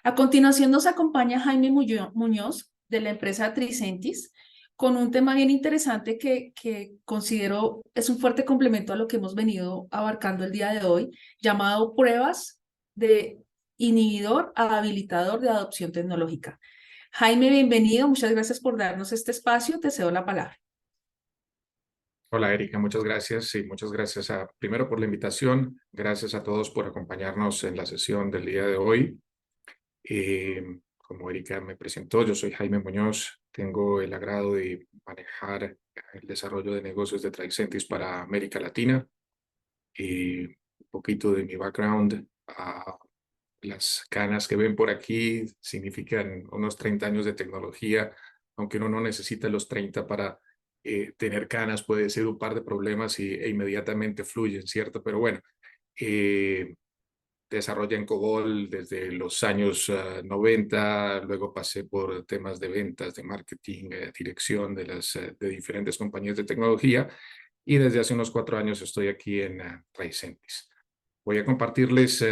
A continuación nos acompaña Jaime Muñoz de la empresa Tricentis con un tema bien interesante que considero es un fuerte complemento a lo que hemos venido abarcando el día de hoy, llamado pruebas de inhibidor a habilitador de adopción tecnológica. Jaime, bienvenido, muchas gracias por darnos este espacio, te cedo la palabra. Hola Erika, muchas gracias y muchas gracias primero por la invitación, gracias a todos por acompañarnos en la sesión del día de hoy. Como Erika me presentó, yo soy Jaime Muñoz, tengo el agrado de manejar el desarrollo de negocios de Tricentis para América Latina y un poquito de mi background. Las canas que ven por aquí significan unos 30 años de tecnología, aunque uno no necesita los 30 para tener canas, puede ser un par de problemas e inmediatamente fluyen, ¿cierto? Pero bueno, eh, desarrollé en COBOL desde los años 90, luego pasé por temas de ventas, de marketing, dirección de diferentes compañías de tecnología y desde hace unos 4 años estoy aquí en Tricentis. Voy a compartirles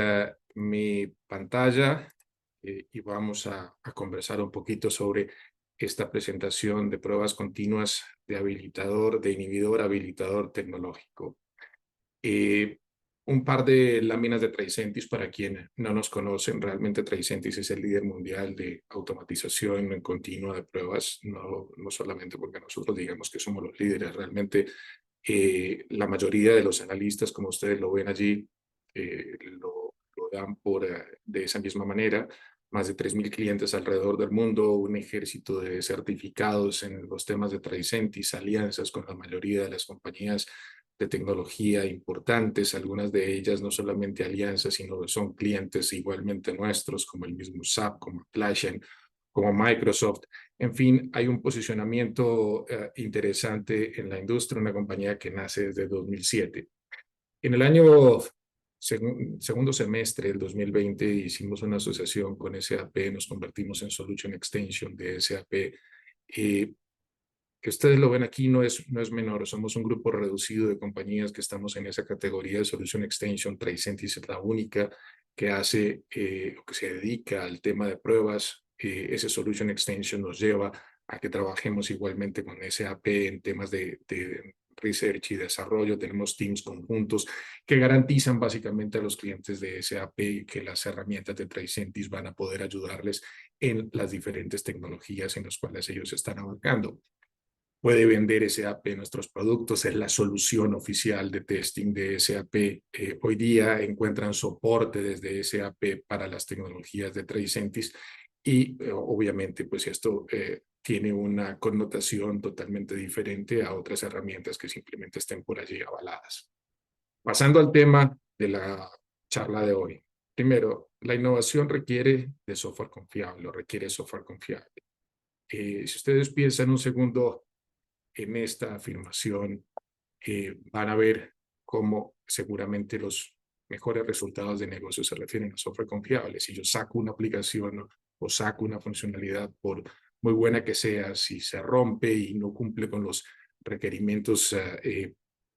mi pantalla y vamos a conversar un poquito sobre esta presentación de pruebas continuas de habilitador, de inhibidor habilitador tecnológico. Eh, un par de láminas de Tricentis para quienes no nos conocen. Realmente Tricentis es el líder mundial de automatización continua de pruebas, no solamente porque nosotros digamos que somos los líderes, realmente la mayoría de los analistas, como ustedes lo ven allí, lo dan de esa misma manera. Más de 3.000 clientes alrededor del mundo, un ejército de certificados en los temas de Tricentis, alianzas con la mayoría de las compañías de tecnología importantes, algunas de ellas no solamente alianzas, sino que son clientes igualmente nuestros, como el mismo SAP, como Atlassian, como Microsoft. En fin, hay un posicionamiento interesante en la industria, una compañía que nace desde 2007. En el año segundo semestre del 2020 hicimos una asociación con SAP, nos convertimos en Solution Extension de SAP. Que ustedes lo ven aquí no es menor, somos un grupo reducido de compañías que estamos en esa categoría de Solution Extension. Tricentis es la única que hace o que se dedica al tema de pruebas. Ese Solution Extension nos lleva a que trabajemos igualmente con SAP en temas de research y desarrollo. Tenemos teams conjuntos que garantizan básicamente a los clientes de SAP que las herramientas de Tricentis van a poder ayudarles en las diferentes tecnologías en las cuales ellos están abarcando. Puede vender SAP nuestros productos, es la solución oficial de testing de SAP. Hoy día encuentran soporte desde SAP para las tecnologías de Tricentis y obviamente pues esto tiene una connotación totalmente diferente a otras herramientas que simplemente estén por allí avaladas. Pasando al tema de la charla de hoy. Primero, la innovación requiere de software confiable, requiere software confiable. Si ustedes piensan un segundo en esta afirmación, van a ver cómo seguramente los mejores resultados de negocio se refieren a software confiable. Si yo saco una aplicación o saco una funcionalidad, por muy buena que sea, si se rompe y no cumple con los requerimientos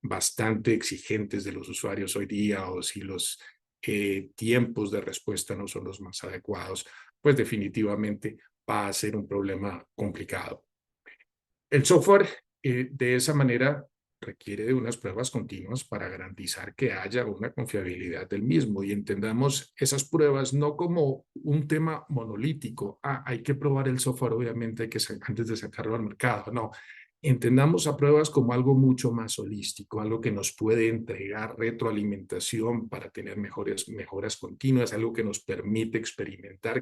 bastante exigentes de los usuarios hoy día, o si los tiempos de respuesta no son los más adecuados, pues definitivamente va a ser un problema complicado. El software de esa manera requiere de unas pruebas continuas para garantizar que haya una confiabilidad del mismo y entendamos esas pruebas no como un tema monolítico. Hay que probar el software, obviamente, antes de sacarlo al mercado. No, entendamos a pruebas como algo mucho más holístico, algo que nos puede entregar retroalimentación para tener mejoras continuas, algo que nos permite experimentar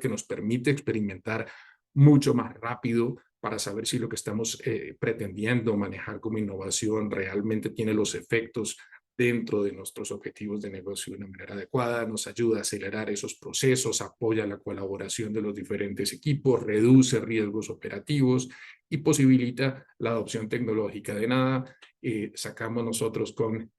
mucho más rápido para saber si lo que estamos pretendiendo manejar como innovación realmente tiene los efectos dentro de nuestros objetivos de negocio de una manera adecuada, nos ayuda a acelerar esos procesos, apoya la colaboración de los diferentes equipos, reduce riesgos operativos y posibilita la adopción tecnológica. De nada sacamos nosotros con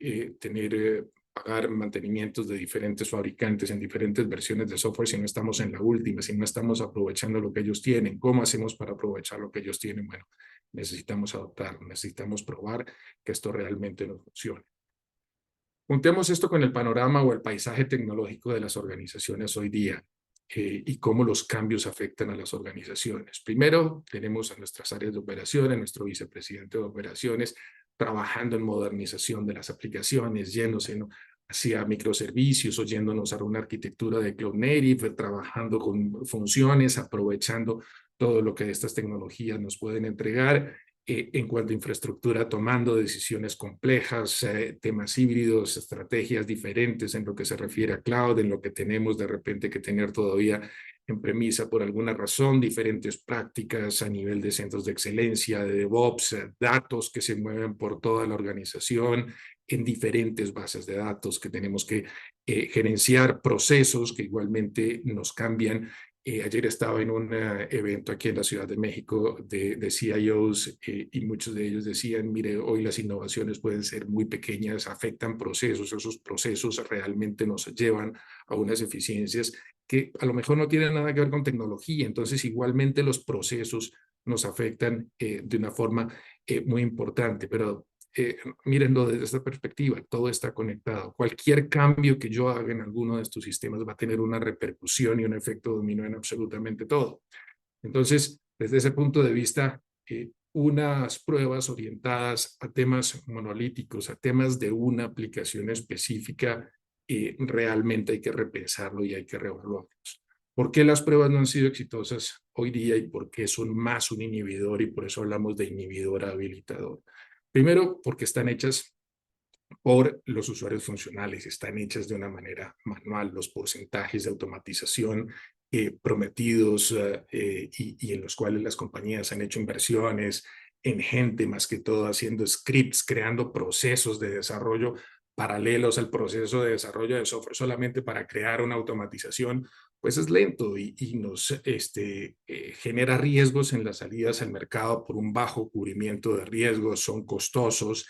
pagar mantenimientos de diferentes fabricantes en diferentes versiones de software si no estamos en la última, si no estamos aprovechando lo que ellos tienen. ¿Cómo hacemos para aprovechar lo que ellos tienen? Bueno, necesitamos adoptar, necesitamos probar que esto realmente no funcione. Juntemos esto con el panorama o el paisaje tecnológico de las organizaciones hoy día. y cómo los cambios afectan a las organizaciones. Primero, tenemos a nuestras áreas de operaciones, nuestro vicepresidente de operaciones, trabajando en modernización de las aplicaciones, yéndose, ¿no?, hacia microservicios, o yéndonos a una arquitectura de Cloud Native, trabajando con funciones, aprovechando todo lo que estas tecnologías nos pueden entregar. En cuanto a infraestructura, tomando decisiones complejas, temas híbridos, estrategias diferentes en lo que se refiere a cloud, en lo que tenemos de repente que tener todavía en premisa por alguna razón, diferentes prácticas a nivel de centros de excelencia, de DevOps, datos que se mueven por toda la organización, en diferentes bases de datos que tenemos que gerenciar, procesos que igualmente nos cambian. Ayer estaba en un evento aquí en la Ciudad de México de CIOs, y muchos de ellos decían, mire, hoy las innovaciones pueden ser muy pequeñas, afectan procesos, esos procesos realmente nos llevan a unas eficiencias que a lo mejor no tienen nada que ver con tecnología, entonces igualmente los procesos nos afectan de una forma muy importante, pero mírenlo desde esta perspectiva, todo está conectado. Cualquier cambio que yo haga en alguno de estos sistemas va a tener una repercusión y un efecto dominó en absolutamente todo. Entonces, desde ese punto de vista, unas pruebas orientadas a temas monolíticos, a temas de una aplicación específica, realmente hay que repensarlo y hay que reevaluarlos. ¿Por qué las pruebas no han sido exitosas hoy día y por qué son más un inhibidor, y por eso hablamos de inhibidor habilitador? Primero, porque están hechas por los usuarios funcionales, están hechas de una manera manual, los porcentajes de automatización prometidos y en los cuales las compañías han hecho inversiones en gente, más que todo haciendo scripts, creando procesos de desarrollo paralelos al proceso de desarrollo de software solamente para crear una automatización, pues es lento y nos genera riesgos en las salidas al mercado por un bajo cubrimiento de riesgos, son costosos,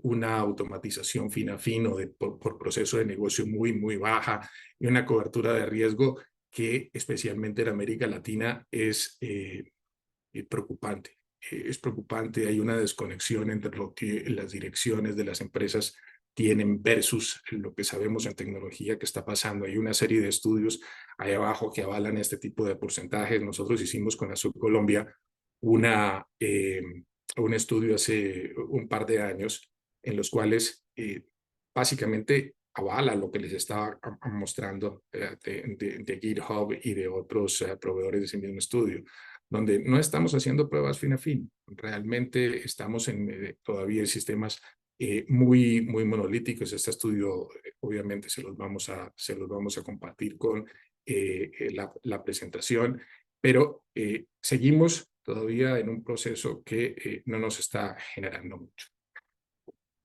una automatización fina fino por proceso de negocio muy baja y una cobertura de riesgo que especialmente en América Latina es preocupante. Es preocupante, hay una desconexión entre lo que las direcciones de las empresas tienen versus lo que sabemos en tecnología que está pasando. Hay una serie de estudios ahí abajo que avalan este tipo de porcentajes. Nosotros hicimos con Azul Colombia un estudio hace un par de años en los cuales básicamente avala lo que les estaba mostrando de GitHub y de otros proveedores de ese mismo estudio, donde no estamos haciendo pruebas fin a fin. Realmente estamos todavía en sistemas muy monolíticos. Este estudio obviamente se los vamos a compartir con la presentación, pero seguimos todavía en un proceso que no nos está generando mucho.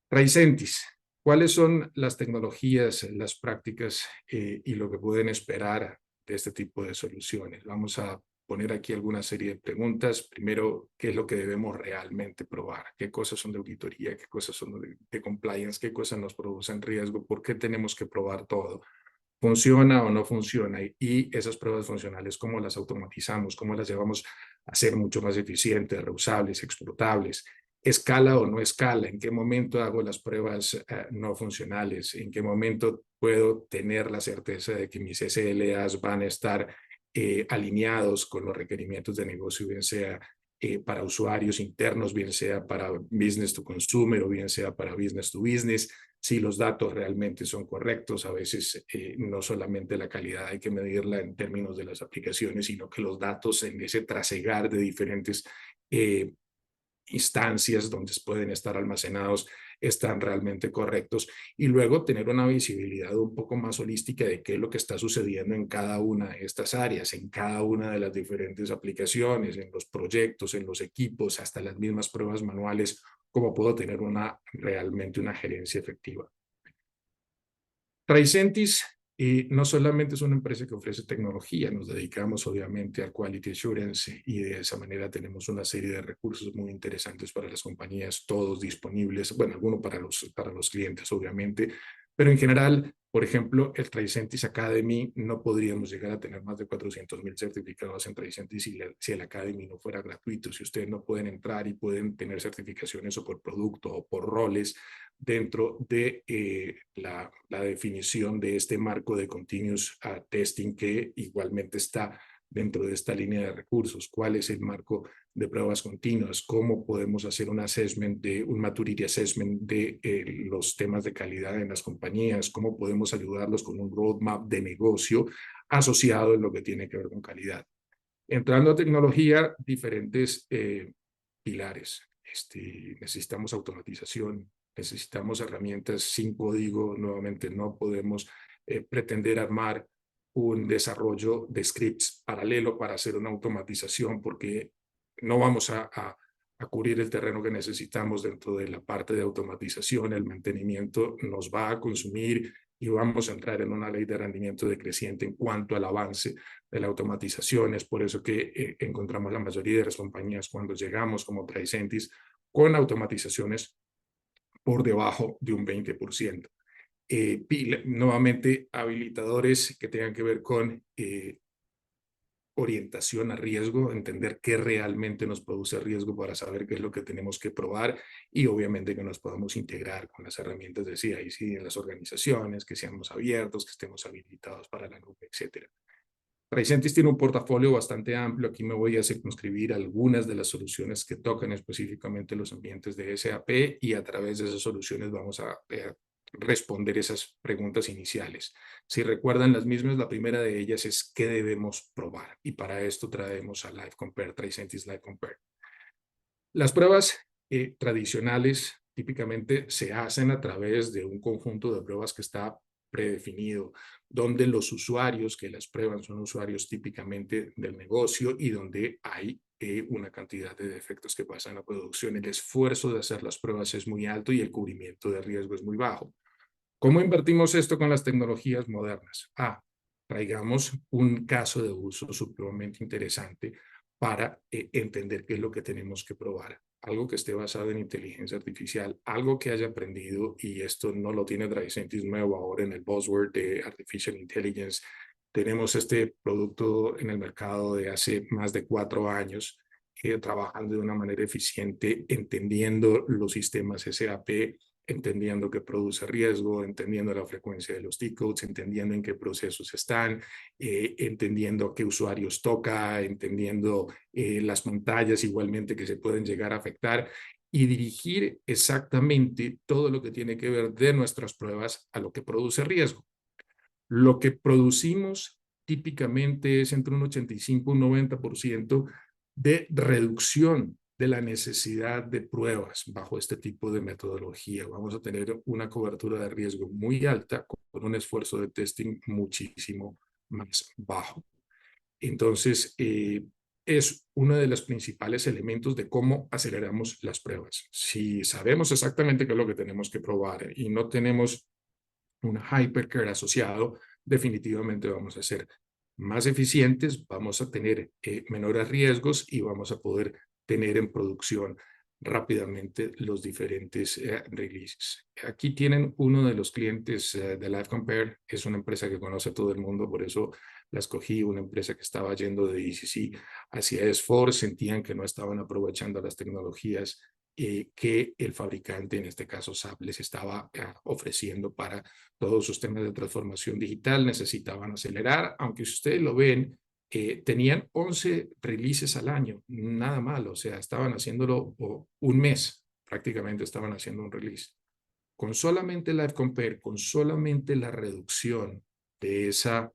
Tricentis, ¿cuáles son las tecnologías, las prácticas y lo que pueden esperar de este tipo de soluciones? Vamos a poner aquí alguna serie de preguntas. Primero, ¿qué es lo que debemos realmente probar? ¿Qué cosas son de auditoría? ¿Qué cosas son de compliance? ¿Qué cosas nos producen riesgo? ¿Por qué tenemos que probar todo? ¿Funciona o no funciona? Y esas pruebas funcionales, ¿cómo las automatizamos? ¿Cómo las llevamos a ser mucho más eficientes, reusables, exportables? ¿Escala o no escala? ¿En qué momento hago las pruebas no funcionales? ¿En qué momento puedo tener la certeza de que mis SLAs van a estar alineados con los requerimientos de negocio, bien sea para usuarios internos, bien sea para business to consumer o bien sea para business to business? Si los datos realmente son correctos, a veces no solamente la calidad hay que medirla en términos de las aplicaciones, sino que los datos en ese trasegar de diferentes instancias donde pueden estar almacenados están realmente correctos, y luego tener una visibilidad un poco más holística de qué es lo que está sucediendo en cada una de estas áreas, en cada una de las diferentes aplicaciones, en los proyectos, en los equipos, hasta las mismas pruebas manuales, cómo puedo tener realmente una gerencia efectiva. Tricentis no solamente es una empresa que ofrece tecnología, nos dedicamos obviamente al Quality Assurance y de esa manera tenemos una serie de recursos muy interesantes para las compañías, todos disponibles, bueno, algunos para los clientes obviamente, pero en general Por ejemplo, el Tricentis Academy, no podríamos llegar a tener más de 400,000 certificados en Tricentis si el Academy no fuera gratuito. Si ustedes no pueden entrar y pueden tener certificaciones o por producto o por roles dentro de la definición de este marco de continuous testing que igualmente está dentro de esta línea de recursos. ¿Cuál es el marco de pruebas continuas? ¿Cómo podemos hacer un assessment, un maturity assessment de los temas de calidad en las compañías? ¿Cómo podemos ayudarlos con un roadmap de negocio asociado en lo que tiene que ver con calidad? Entrando a tecnología, diferentes pilares. Necesitamos automatización, necesitamos herramientas sin código. Nuevamente, no podemos pretender armar un desarrollo de scripts paralelo para hacer una automatización porque no vamos a cubrir el terreno que necesitamos dentro de la parte de automatización. El mantenimiento nos va a consumir y vamos a entrar en una ley de rendimiento decreciente en cuanto al avance de la automatización. Es por eso que encontramos la mayoría de las compañías cuando llegamos como Tricentis con automatizaciones por debajo de un 20%. Nuevamente, habilitadores que tengan que ver con orientación a riesgo, entender qué realmente nos produce riesgo para saber qué es lo que tenemos que probar y obviamente que nos podamos integrar con las herramientas de CI/CD en las organizaciones, que seamos abiertos, que estemos habilitados para la nube, etcétera. Tricentis tiene un portafolio bastante amplio. Aquí me voy a circunscribir algunas de las soluciones que tocan específicamente los ambientes de SAP y a través de esas soluciones vamos a responder esas preguntas iniciales. Si recuerdan las mismas, la primera de ellas es qué debemos probar y para esto traemos a Live Compare, Tricentis Live Compare. Las pruebas tradicionales típicamente se hacen a través de un conjunto de pruebas que está predefinido, donde los usuarios que las prueban son usuarios típicamente del negocio y donde hay una cantidad de defectos que pasan a producción. El esfuerzo de hacer las pruebas es muy alto y el cubrimiento de riesgo es muy bajo. ¿Cómo invertimos esto con las tecnologías modernas? Traigamos un caso de uso supremamente interesante para entender qué es lo que tenemos que probar. Algo que esté basado en inteligencia artificial, algo que haya aprendido, y esto no lo tiene Tricentis nuevo ahora en el buzzword de Artificial Intelligence. Tenemos este producto en el mercado de hace más de 4 años, trabajando de una manera eficiente, entendiendo los sistemas SAP, entendiendo qué produce riesgo, entendiendo la frecuencia de los T-codes, entendiendo en qué procesos están, entendiendo qué usuarios toca, entendiendo las pantallas igualmente que se pueden llegar a afectar y dirigir exactamente todo lo que tiene que ver de nuestras pruebas a lo que produce riesgo. Lo que producimos típicamente es entre un 85 y un 90% de reducción de la necesidad de pruebas bajo este tipo de metodología. Vamos a tener una cobertura de riesgo muy alta con un esfuerzo de testing muchísimo más bajo. Entonces, es uno de los principales elementos de cómo aceleramos las pruebas. Si sabemos exactamente qué es lo que tenemos que probar y no tenemos un hypercare asociado, definitivamente vamos a ser más eficientes, vamos a tener menores riesgos y vamos a poder tener en producción rápidamente los diferentes releases. Aquí tienen uno de los clientes de Live Compare, es una empresa que conoce a todo el mundo, por eso la escogí, una empresa que estaba yendo de ECC hacia S4, sentían que no estaban aprovechando las tecnologías que el fabricante, en este caso SAP, les estaba ofreciendo para todos sus temas de transformación digital. Necesitaban acelerar, aunque si ustedes lo ven, tenían 11 releases al año, nada mal, o sea, estaban haciéndolo un mes, prácticamente estaban haciendo un release. Con solamente Live Compare, con solamente la reducción de esa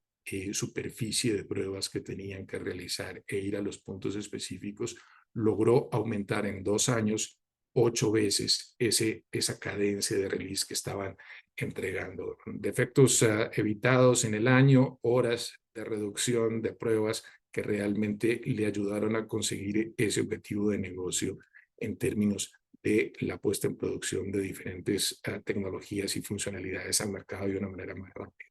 superficie de pruebas que tenían que realizar e ir a los puntos específicos, logró aumentar en 2 años 8 veces esa cadencia de release que estaban entregando. Defectos evitados en el año, horas de reducción de pruebas que realmente le ayudaron a conseguir ese objetivo de negocio en términos de la puesta en producción de diferentes tecnologías y funcionalidades al mercado de una manera más rápida.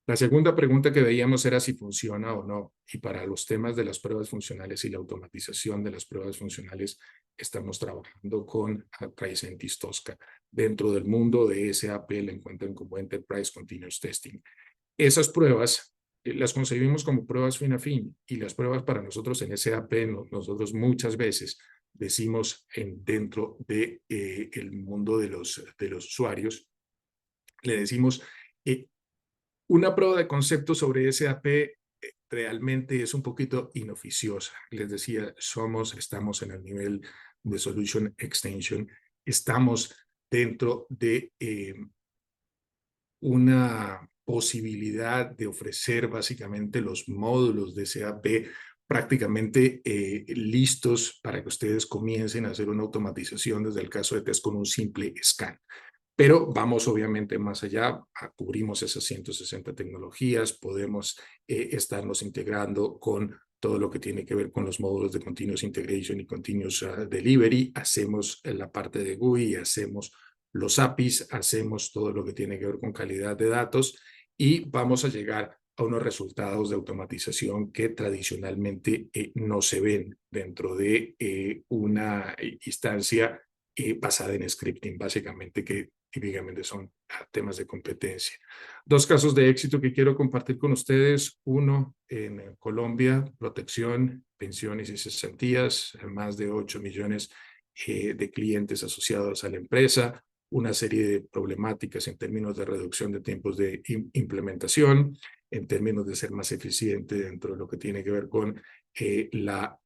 La segunda pregunta que veíamos era si funciona o no. Y para los temas de las pruebas funcionales y la automatización de las pruebas funcionales, estamos trabajando con Tricentis Tosca. Dentro del mundo de SAP la encuentran como Enterprise Continuous Testing. Esas pruebas las concebimos como pruebas fin a fin, y las pruebas para nosotros en SAP, nosotros muchas veces decimos dentro de, el mundo de los usuarios, le decimos, una prueba de concepto sobre SAP realmente es un poquito inoficiosa. Les decía, estamos en el nivel de Solution Extension, estamos dentro de una posibilidad de ofrecer básicamente los módulos de SAP prácticamente listos para que ustedes comiencen a hacer una automatización desde el caso de test con un simple scan. Pero vamos obviamente más allá, cubrimos esas 160 tecnologías, podemos estarnos integrando con todo lo que tiene que ver con los módulos de Continuous Integration y Continuous Delivery, hacemos la parte de GUI, hacemos los APIs, hacemos todo lo que tiene que ver con calidad de datos, y vamos a llegar a unos resultados de automatización que tradicionalmente no se ven dentro de una instancia basada en scripting, básicamente, que típicamente son temas de competencia. Dos casos de éxito que quiero compartir con ustedes. Uno en Colombia, protección, pensiones y cesantías, más de 8 millones de clientes asociados a la empresa, una serie de problemáticas en términos de reducción de tiempos de implementación, en términos de ser más eficiente dentro de lo que tiene que ver con la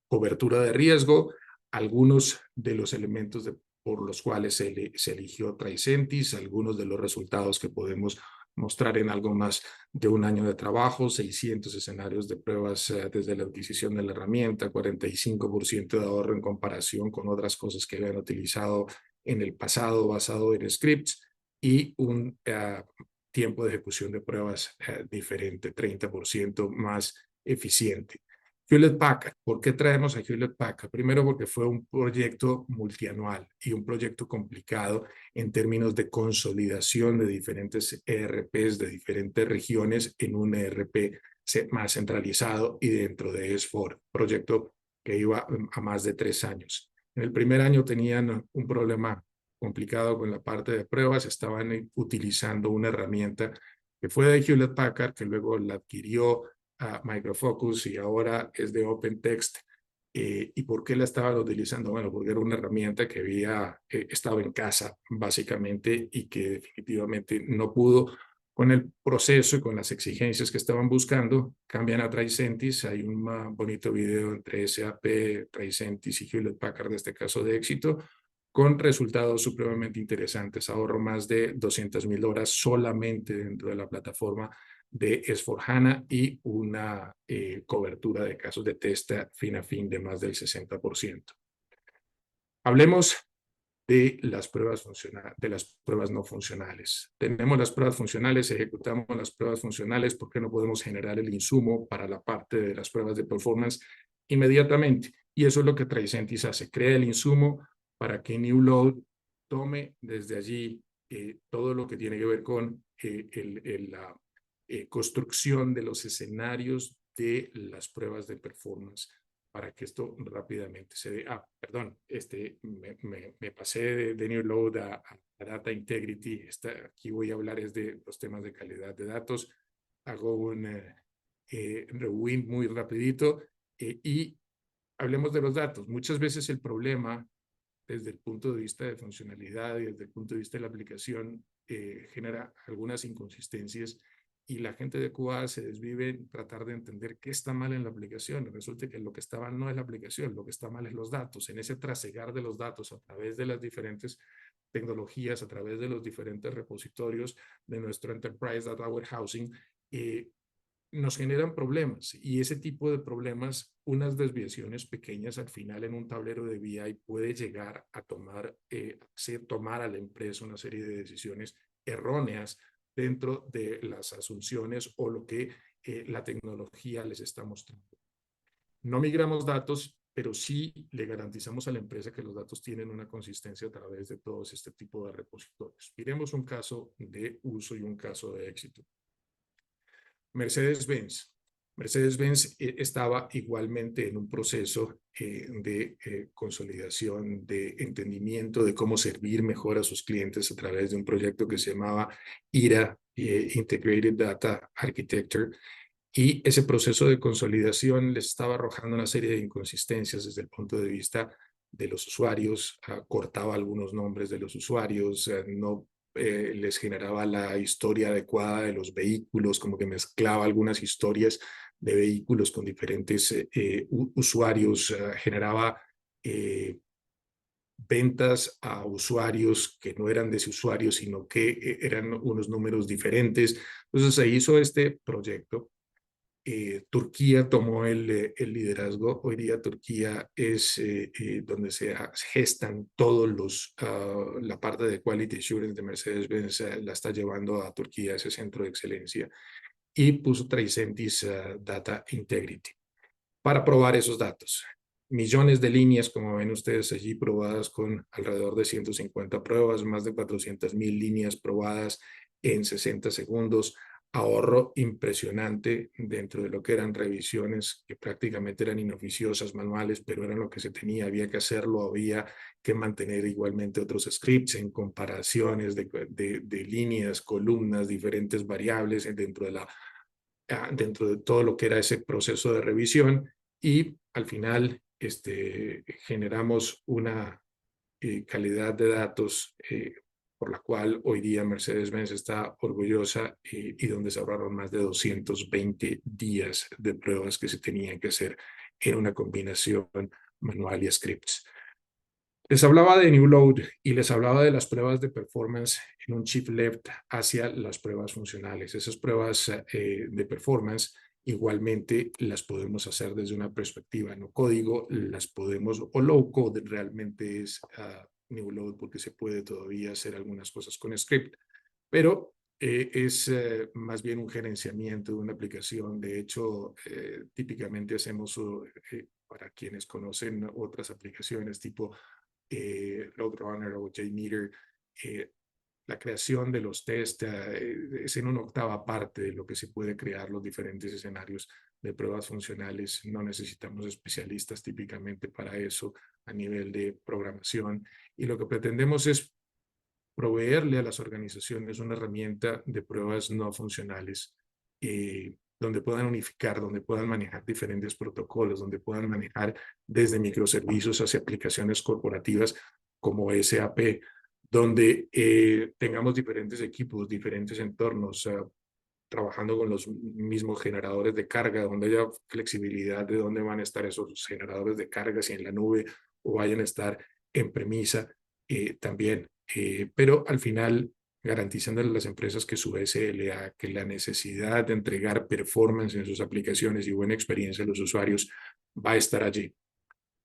cobertura de riesgo, algunos de los elementos por los cuales se eligió Tricentis, algunos de los resultados que podemos mostrar en algo más de un año de trabajo, 600 escenarios de pruebas desde la adquisición de la herramienta, 45% de ahorro en comparación con otras cosas que habían utilizado en el pasado basado en scripts, y un tiempo de ejecución de pruebas diferente, 30% más eficiente. Hewlett Packard. ¿Por qué traemos a Hewlett Packard? Primero, porque fue un proyecto multianual y un proyecto complicado en términos de consolidación de diferentes ERPs de diferentes regiones en un ERP más centralizado y dentro de S4, proyecto que iba a más de 3 años. En el primer año tenían un problema complicado con la parte de pruebas, estaban utilizando una herramienta que fue de Hewlett Packard, que luego la adquirió a Micro Focus y ahora es de OpenText. ¿Y por qué la estaban utilizando? Bueno, porque era una herramienta que había estado en casa, básicamente, y que definitivamente no pudo con el proceso y con las exigencias que estaban buscando. Cambian a Tricentis, hay un bonito video entre SAP, Tricentis y Hewlett Packard, de este caso de éxito, con resultados supremamente interesantes. Ahorro más de 200,000 horas solamente dentro de la plataforma de S4HANA y una cobertura de casos de test fin a fin de más del 60%. Hablemos de las pruebas de las pruebas no funcionales. Tenemos las pruebas funcionales, ejecutamos las pruebas funcionales, ¿por qué no podemos generar el insumo para la parte de las pruebas de performance inmediatamente? Y eso es lo que Tricentis hace, crea el insumo para que New Load tome desde allí todo lo que tiene que ver con la construcción de los escenarios de las pruebas de performance, para que esto rápidamente se dé. Perdón, me pasé de New Load a Data Integrity. Aquí voy a hablar es de los temas de calidad de datos. Hago un rewind muy rapidito y hablemos de los datos. Muchas veces el problema desde el punto de vista de funcionalidad y desde el punto de vista de la aplicación genera algunas inconsistencias, y la gente de QA se desvive en tratar de entender qué está mal en la aplicación. Resulta que lo que está mal no es la aplicación, lo que está mal es los datos. En ese trasegar de los datos a través de las diferentes tecnologías, a través de los diferentes repositorios de nuestro Enterprise Data Warehousing, nos generan problemas, y ese tipo de problemas, unas desviaciones pequeñas al final en un tablero de BI puede llegar a tomar a la empresa una serie de decisiones erróneas dentro de las asunciones o lo que la tecnología les está mostrando. No migramos datos, pero sí le garantizamos a la empresa que los datos tienen una consistencia a través de todos este tipo de repositorios. Miremos un caso de uso y un caso de éxito. Mercedes-Benz. Mercedes-Benz estaba igualmente en un proceso de consolidación, de entendimiento de cómo servir mejor a sus clientes a través de un proyecto que se llamaba IRA, Integrated Data Architecture, y ese proceso de consolidación les estaba arrojando una serie de inconsistencias desde el punto de vista de los usuarios, cortaba algunos nombres de los usuarios, no les generaba la historia adecuada de los vehículos, como que mezclaba algunas historias de vehículos con diferentes usuarios, generaba ventas a usuarios que no eran de ese usuario, sino que eran unos números diferentes. Entonces se hizo este proyecto. Turquía tomó el liderazgo. Hoy día Turquía es donde se gestan todos la parte de Quality Assurance de Mercedes-Benz, la está llevando a Turquía ese centro de excelencia, y puso Tricentis Data Integrity para probar esos datos. Millones de líneas, como ven ustedes allí, probadas con alrededor de 150 pruebas, más de 400,000 líneas probadas en 60 segundos, ahorro impresionante dentro de lo que eran revisiones que prácticamente eran inoficiosas, manuales, pero eran lo que se tenía, había que hacerlo, había que mantener igualmente otros scripts en comparaciones de líneas, columnas, diferentes variables dentro de todo lo que era ese proceso de revisión, y al final generamos una calidad de datos por la cual hoy día Mercedes-Benz está orgullosa, y donde se ahorraron más de 220 días de pruebas que se tenían que hacer en una combinación manual y scripts. Les hablaba de New Load y les hablaba de las pruebas de performance en un shift left hacia las pruebas funcionales. Esas pruebas de performance igualmente las podemos hacer desde una perspectiva no código, las podemos, o low code realmente es New Load, porque se puede todavía hacer algunas cosas con script, pero es más bien un gerenciamiento de una aplicación. De hecho, típicamente hacemos, para quienes conocen otras aplicaciones tipo Loadrunner o JMeter, la creación de los test es en una octava parte de lo que se puede crear los diferentes escenarios de pruebas funcionales. No necesitamos especialistas típicamente para eso a nivel de programación, y lo que pretendemos es proveerle a las organizaciones una herramienta de pruebas no funcionales, donde puedan unificar, donde puedan manejar diferentes protocolos, donde puedan manejar desde microservicios hacia aplicaciones corporativas como SAP, donde tengamos diferentes equipos, diferentes entornos, trabajando con los mismos generadores de carga, donde haya flexibilidad de dónde van a estar esos generadores de carga, si en la nube o vayan a estar en premisa también. Pero al final garantizando a las empresas que su SLA, que la necesidad de entregar performance en sus aplicaciones y buena experiencia a los usuarios va a estar allí.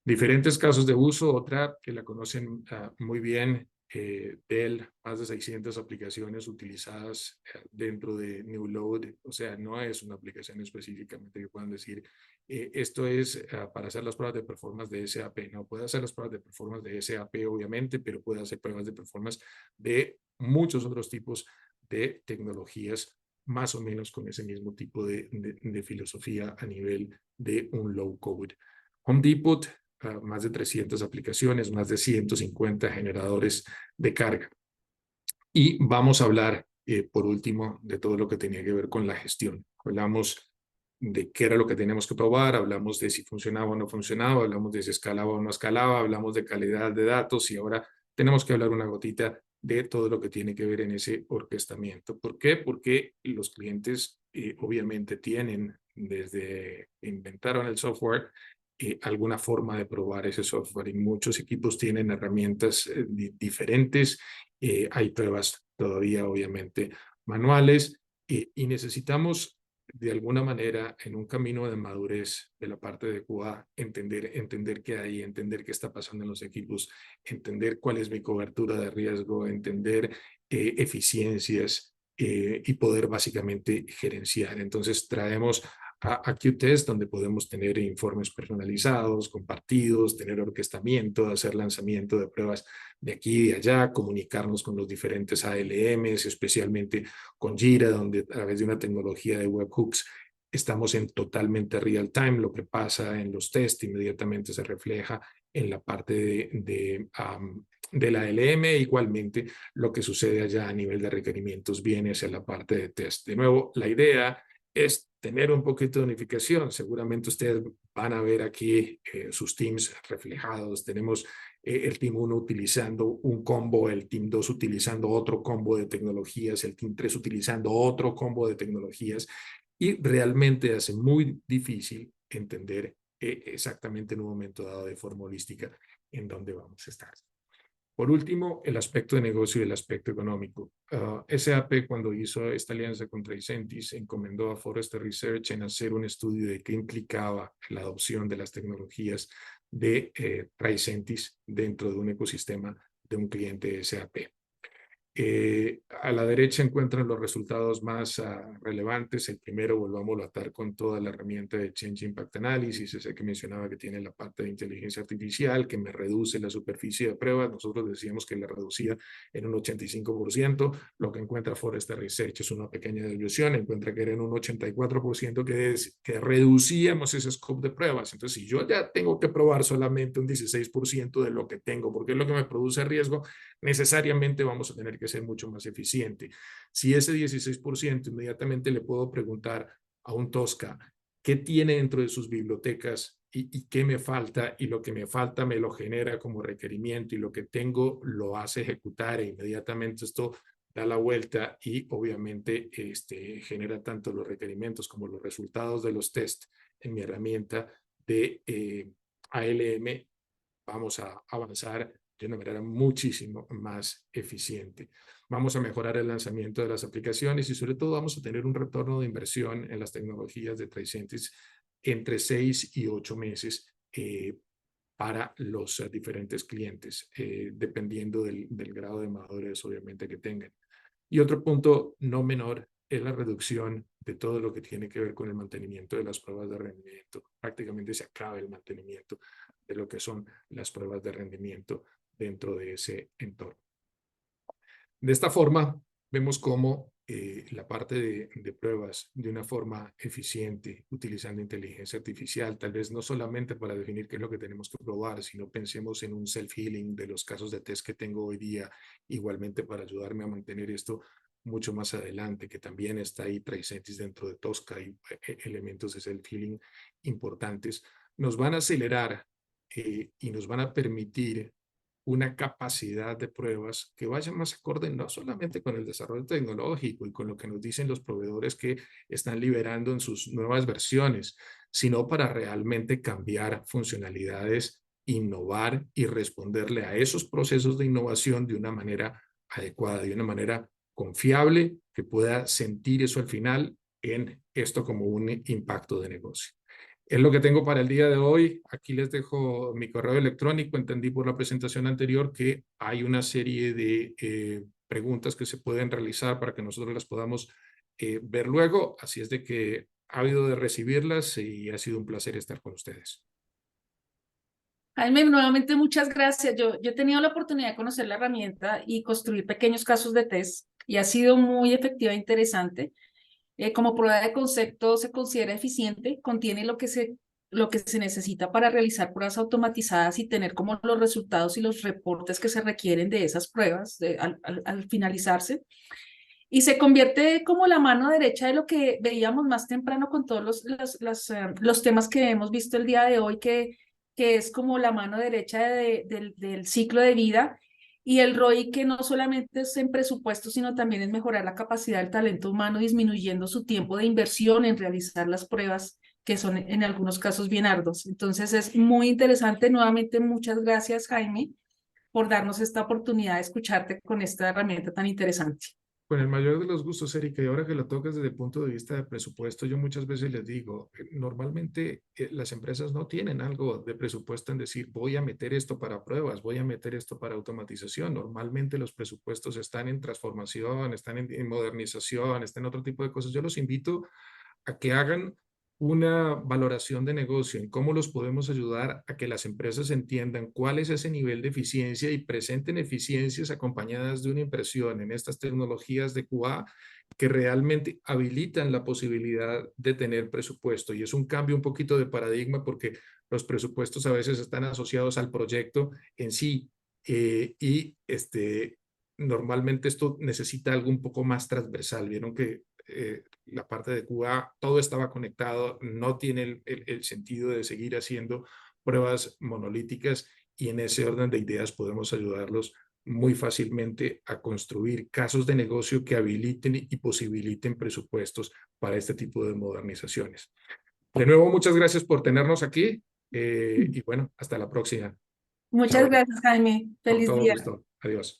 Diferentes casos de uso, otra que la conocen muy bien, Dell, más de 600 aplicaciones utilizadas dentro de New Load. O sea, no es una aplicación específicamente que puedan decir, esto es para hacer las pruebas de performance de SAP. No, puede hacer las pruebas de performance de SAP, obviamente, pero puede hacer pruebas de performance de muchos otros tipos de tecnologías, más o menos con ese mismo tipo de filosofía a nivel de un low code. Home Depot, más de 300 aplicaciones, más de 150 generadores de carga. Y vamos a hablar, por último, de todo lo que tenía que ver con la gestión. Hablamos de qué era lo que teníamos que probar, hablamos de si funcionaba o no funcionaba, hablamos de si escalaba o no escalaba, hablamos de calidad de datos, y ahora tenemos que hablar una gotita de todo lo que tiene que ver en ese orquestamiento. ¿Por qué? Porque los clientes obviamente tienen, desde que inventaron el software, alguna forma de probar ese software, y muchos equipos tienen herramientas diferentes. Hay pruebas todavía obviamente manuales, y necesitamos de alguna manera en un camino de madurez de la parte de QA entender qué hay, entender qué está pasando en los equipos, entender cuál es mi cobertura de riesgo, entender eficiencias, y poder básicamente gerenciar. Entonces traemos a Q-Test, donde podemos tener informes personalizados, compartidos, tener orquestamiento, hacer lanzamiento de pruebas de aquí y de allá, comunicarnos con los diferentes ALMs, especialmente con Jira, donde a través de una tecnología de webhooks estamos en totalmente real time. Lo que pasa en los tests inmediatamente se refleja en la parte de la ALM. Igualmente, lo que sucede allá a nivel de requerimientos viene hacia la parte de test. De nuevo, la idea es tener un poquito de unificación. Seguramente ustedes van a ver aquí sus teams reflejados. Tenemos el Team 1 utilizando un combo, el Team 2 utilizando otro combo de tecnologías, el Team 3 utilizando otro combo de tecnologías, y realmente hace muy difícil entender exactamente en un momento dado de forma holística en dónde vamos a estar. Por último, el aspecto de negocio y el aspecto económico. SAP, cuando hizo esta alianza con Tricentis, encomendó a Forrester Research en hacer un estudio de qué implicaba la adopción de las tecnologías de Tricentis dentro de un ecosistema de un cliente SAP. A la derecha encuentran los resultados más relevantes. El primero, volvamos a atar con toda la herramienta de Change Impact Analysis, ese que mencionaba que tiene la parte de inteligencia artificial, que me reduce la superficie de pruebas. Nosotros decíamos que la reducía en un 85%. Lo que encuentra Forrester Research es una pequeña desviación, encuentra que era en un 84% que reducíamos ese scope de pruebas. Entonces, si yo ya tengo que probar solamente un 16% de lo que tengo, porque es lo que me produce riesgo, necesariamente vamos a tener que ser mucho más eficiente. Si ese 16% inmediatamente le puedo preguntar a un Tosca qué tiene dentro de sus bibliotecas y qué me falta, y lo que me falta me lo genera como requerimiento, y lo que tengo lo hace ejecutar, e inmediatamente esto da la vuelta y obviamente genera tanto los requerimientos como los resultados de los test en mi herramienta de ALM. Vamos a avanzar de una manera muchísimo más eficiente. Vamos a mejorar el lanzamiento de las aplicaciones y sobre todo vamos a tener un retorno de inversión en las tecnologías de Tricentis entre 6 y 8 meses para los diferentes clientes, dependiendo del grado de madurez, obviamente, que tengan. Y otro punto no menor es la reducción de todo lo que tiene que ver con el mantenimiento de las pruebas de rendimiento. Prácticamente se acaba el mantenimiento de lo que son las pruebas de rendimiento dentro de ese entorno. De esta forma, vemos cómo la parte de pruebas de una forma eficiente, utilizando inteligencia artificial, tal vez no solamente para definir qué es lo que tenemos que probar, sino pensemos en un self-healing de los casos de test que tengo hoy día, igualmente para ayudarme a mantener esto mucho más adelante, que también está ahí Tricentis dentro de Tosca y elementos de self-healing importantes, nos van a acelerar y nos van a permitir una capacidad de pruebas que vaya más acorde no solamente con el desarrollo tecnológico y con lo que nos dicen los proveedores que están liberando en sus nuevas versiones, sino para realmente cambiar funcionalidades, innovar y responderle a esos procesos de innovación de una manera adecuada, de una manera confiable, que pueda sentir eso al final en esto como un impacto de negocio. Es lo que tengo para el día de hoy. Aquí les dejo mi correo electrónico. Entendí por la presentación anterior que hay una serie de preguntas que se pueden realizar para que nosotros las podamos ver luego. Así es de que ha habido de recibirlas y ha sido un placer estar con ustedes. Jaime, nuevamente muchas gracias. Yo he tenido la oportunidad de conocer la herramienta y construir pequeños casos de test y ha sido muy efectiva e interesante. Como prueba de concepto se considera eficiente, contiene lo que se necesita para realizar pruebas automatizadas y tener como los resultados y los reportes que se requieren de esas pruebas al finalizarse. Y se convierte como la mano derecha de lo que veíamos más temprano con todos los temas que hemos visto el día de hoy, que es como la mano derecha del ciclo de vida. Y el ROI, que no solamente es en presupuesto, sino también en mejorar la capacidad del talento humano, disminuyendo su tiempo de inversión en realizar las pruebas, que son en algunos casos bien arduos. Entonces es muy interesante. Nuevamente, muchas gracias, Jaime, por darnos esta oportunidad de escucharte con esta herramienta tan interesante. Con el mayor de los gustos, Erika, y ahora que lo tocas desde el punto de vista de presupuesto, yo muchas veces les digo, normalmente las empresas no tienen algo de presupuesto en decir, voy a meter esto para pruebas, voy a meter esto para automatización. Normalmente los presupuestos están en transformación, están en modernización, están en otro tipo de cosas. Yo los invito a que hagan una valoración de negocio, en cómo los podemos ayudar a que las empresas entiendan cuál es ese nivel de eficiencia y presenten eficiencias acompañadas de una impresión en estas tecnologías de QA que realmente habilitan la posibilidad de tener presupuesto. Y es un cambio un poquito de paradigma porque los presupuestos a veces están asociados al proyecto en sí normalmente esto necesita algo un poco más transversal. Vieron que la parte de QA, todo estaba conectado, no tiene el sentido de seguir haciendo pruebas monolíticas y en ese orden de ideas podemos ayudarlos muy fácilmente a construir casos de negocio que habiliten y posibiliten presupuestos para este tipo de modernizaciones. De nuevo, muchas gracias por tenernos aquí y bueno, hasta la próxima. Muchas Chao, gracias, Jaime. con Feliz todo día. gusto. Adiós.